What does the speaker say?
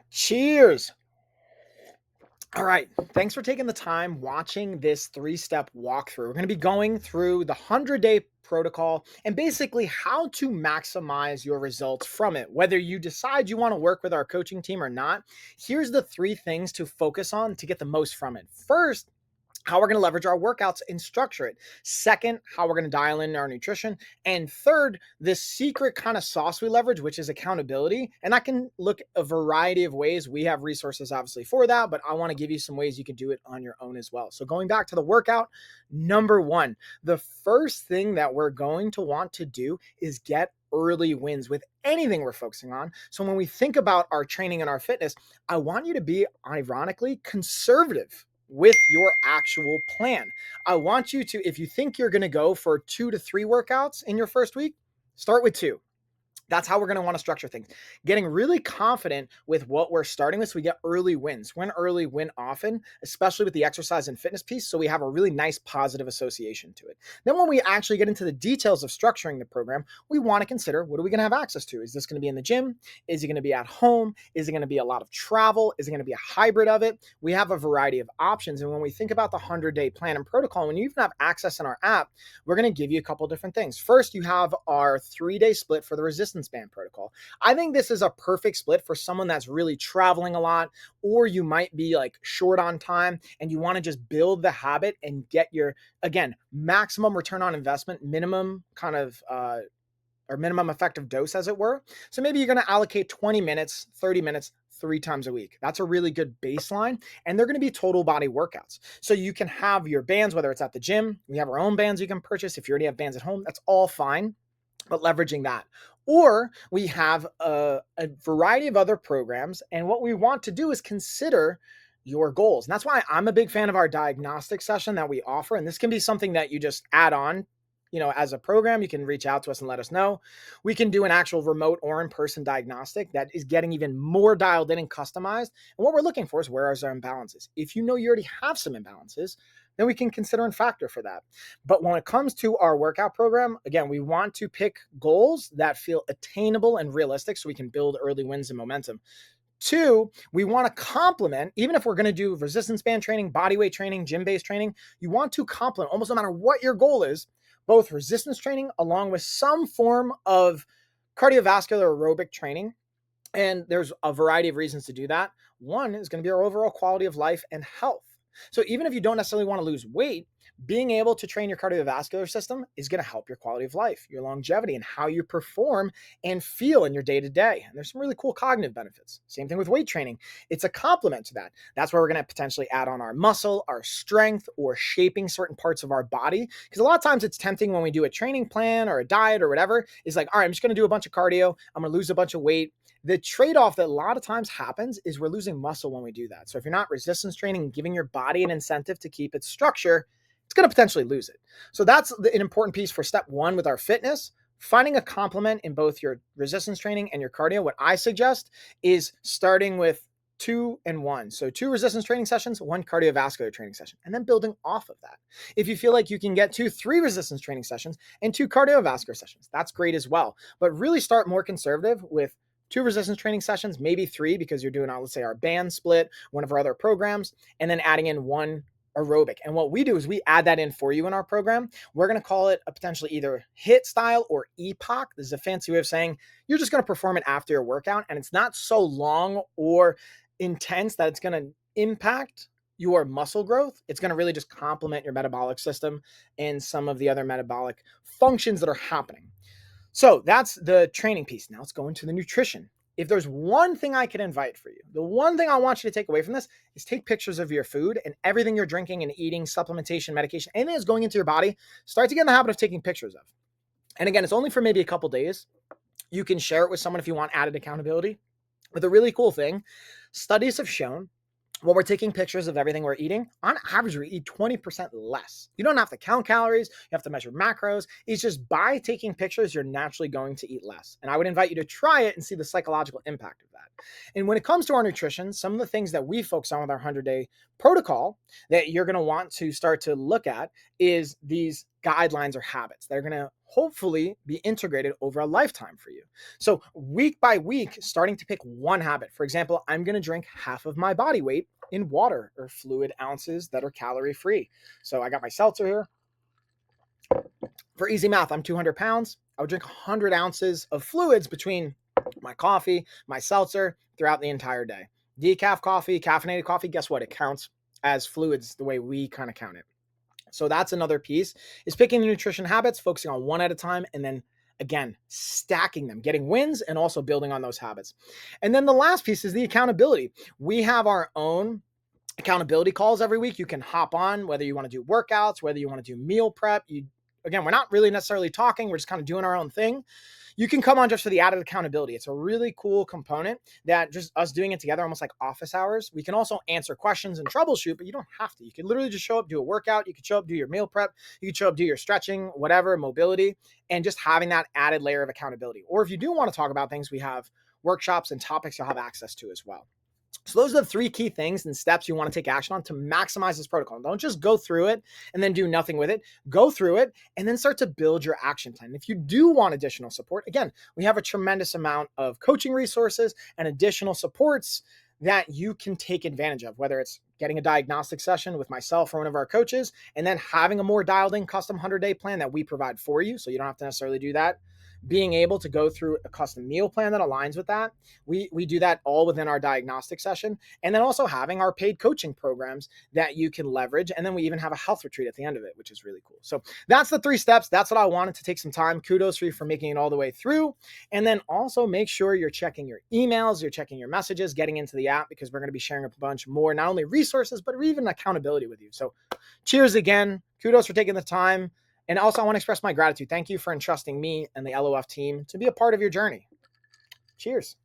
Cheers. All right. Thanks for taking the time watching this 3-step walkthrough. We're going to be going through the 100-day protocol and basically how to maximize your results from it. Whether you decide you want to work with our coaching team or not, here's the 3 things to focus on to get the most from it. First, how we're going to leverage our workouts and structure it. Second, how we're going to dial in our nutrition. And third, the secret kind of sauce we leverage, which is accountability. And that can look a variety of ways. We have resources obviously for that, but I want to give you some ways you can do it on your own as well. So going back to the workout, number 1, the first thing that we're going to want to do is get early wins with anything we're focusing on. So when we think about our training and our fitness, I want you to be ironically conservative with your actual plan. I want you to, if you think you're going to go for 2 to 3 workouts in your first week, start with 2. That's how we're going to want to structure things. Getting really confident with what we're starting with so we get early wins. Win early, win often, especially with the exercise and fitness piece, so we have a really nice positive association to it. Then when we actually get into the details of structuring the program, we want to consider, what are we going to have access to? Is this going to be in the gym? Is it going to be at home? Is it going to be a lot of travel? Is it going to be a hybrid of it? We have a variety of options. And when we think about the 100-day plan and protocol, when you even have access in our app, we're going to give you a couple different things. First, you have our 3-day split for the resistance band protocol. I think this is a perfect split for someone that's really traveling a lot, or you might be like short on time and you want to just build the habit and get your, again, maximum return on investment, minimum kind of, or minimum effective dose, as it were. So maybe you're going to allocate 20 minutes, 30 minutes, 3 times a week. That's a really good baseline. And they're going to be total body workouts. So you can have your bands, whether it's at the gym, we have our own bands you can purchase. If you already have bands at home, that's all fine, but leveraging that. Or we have a variety of other programs. And what we want to do is consider your goals. And that's why I'm a big fan of our diagnostic session that we offer. And this can be something that you just add on, as a program. You can reach out to us and let us know. We can do an actual remote or in-person diagnostic that is getting even more dialed in and customized. And what we're looking for is, where are our imbalances? If you know you already have some imbalances, then we can consider and factor for that. But when it comes to our workout program, again, we want to pick goals that feel attainable and realistic so we can build early wins and momentum. 2, we want to complement, even if we're going to do resistance band training, body weight training, gym-based training, you want to complement, almost no matter what your goal is, both resistance training along with some form of cardiovascular aerobic training. And there's a variety of reasons to do that. One is going to be our overall quality of life and health. So even if you don't necessarily want to lose weight, being able to train your cardiovascular system is going to help your quality of life, your longevity, and how you perform and feel in your day-to-day. And there's some really cool cognitive benefits. Same thing with weight training. It's a complement to that. That's where we're going to potentially add on our muscle, our strength, or shaping certain parts of our body. Because a lot of times it's tempting when we do a training plan or a diet or whatever, is like, all right, I'm just going to do a bunch of cardio. I'm going to lose a bunch of weight. The trade-off that a lot of times happens is we're losing muscle when we do that. So if you're not resistance training and giving your body an incentive to keep its structure, it's going to potentially lose it. So that's an important piece for step 1 with our fitness. Finding a complement in both your resistance training and your cardio. What I suggest is starting with 2 and 1. So 2 resistance training sessions, 1 cardiovascular training session, and then building off of that. If you feel like you can get 3 resistance training sessions and 2 cardiovascular sessions, that's great as well. But really start more conservative with 2 resistance training sessions, maybe 3, because you're doing, let's say, our band split, one of our other programs, and then adding in 1 aerobic. And what we do is we add that in for you in our program. We're going to call it a potentially either HIIT style or EPOC. This is a fancy way of saying you're just going to perform it after your workout, and it's not so long or intense that it's going to impact your muscle growth. It's going to really just complement your metabolic system and some of the other metabolic functions that are happening. So that's the training piece. Now let's go into the nutrition. If there's one thing I can invite for you, the one thing I want you to take away from this is take pictures of your food and everything you're drinking and eating, supplementation, medication, anything that's going into your body, start to get in the habit of taking pictures of. And again, it's only for maybe a couple days. You can share it with someone if you want added accountability. But the really cool thing, studies have shown when we're taking pictures of everything we're eating, on average, we eat 20% less. You don't have to count calories. You have to measure macros. It's just by taking pictures, you're naturally going to eat less. And I would invite you to try it and see the psychological impact of that. And when it comes to our nutrition, some of the things that we focus on with our 100-day protocol that you're going to want to start to look at is these guidelines or habits that are going to hopefully be integrated over a lifetime for you. So week by week, starting to pick one habit. For example, I'm going to drink half of my body weight in water or fluid ounces that are calorie free. So I got my seltzer here. For easy math, I'm 200 pounds. I would drink 100 ounces of fluids between my coffee, my seltzer throughout the entire day. Decaf coffee, caffeinated coffee, guess what? It counts as fluids the way we kind of count it. So that's another piece, is picking the nutrition habits, focusing on one at a time, and then again, stacking them, getting wins, and also building on those habits. And then the last piece is the accountability. We have our own accountability calls every week. You can hop on, whether you want to do workouts, whether you want to do meal prep. Again, we're not really necessarily talking. We're just kind of doing our own thing. You can come on just for the added accountability. It's a really cool component that just us doing it together, almost like office hours. We can also answer questions and troubleshoot, but you don't have to. You can literally just show up, do a workout. You can show up, do your meal prep. You can show up, do your stretching, whatever, mobility, and just having that added layer of accountability. Or if you do want to talk about things, we have workshops and topics you'll have access to as well. So those are the 3 key things and steps you want to take action on to maximize this protocol. Don't just go through it and then do nothing with it. Go through it and then start to build your action plan. If you do want additional support, again, we have a tremendous amount of coaching resources and additional supports that you can take advantage of, whether it's getting a diagnostic session with myself or one of our coaches, and then having a more dialed in custom 100-day plan that we provide for you. So you don't have to necessarily do that. Being able to go through a custom meal plan that aligns with that. We do that all within our diagnostic session. And then also having our paid coaching programs that you can leverage. And then we even have a health retreat at the end of it, which is really cool. So that's the 3 steps. That's what I wanted to take some time. Kudos for you for making it all the way through. And then also make sure you're checking your emails, you're checking your messages, getting into the app, because we're going to be sharing a bunch more, not only resources, but even accountability with you. So cheers again. Kudos for taking the time. And also, I want to express my gratitude. Thank you for entrusting me and the LOF team to be a part of your journey. Cheers.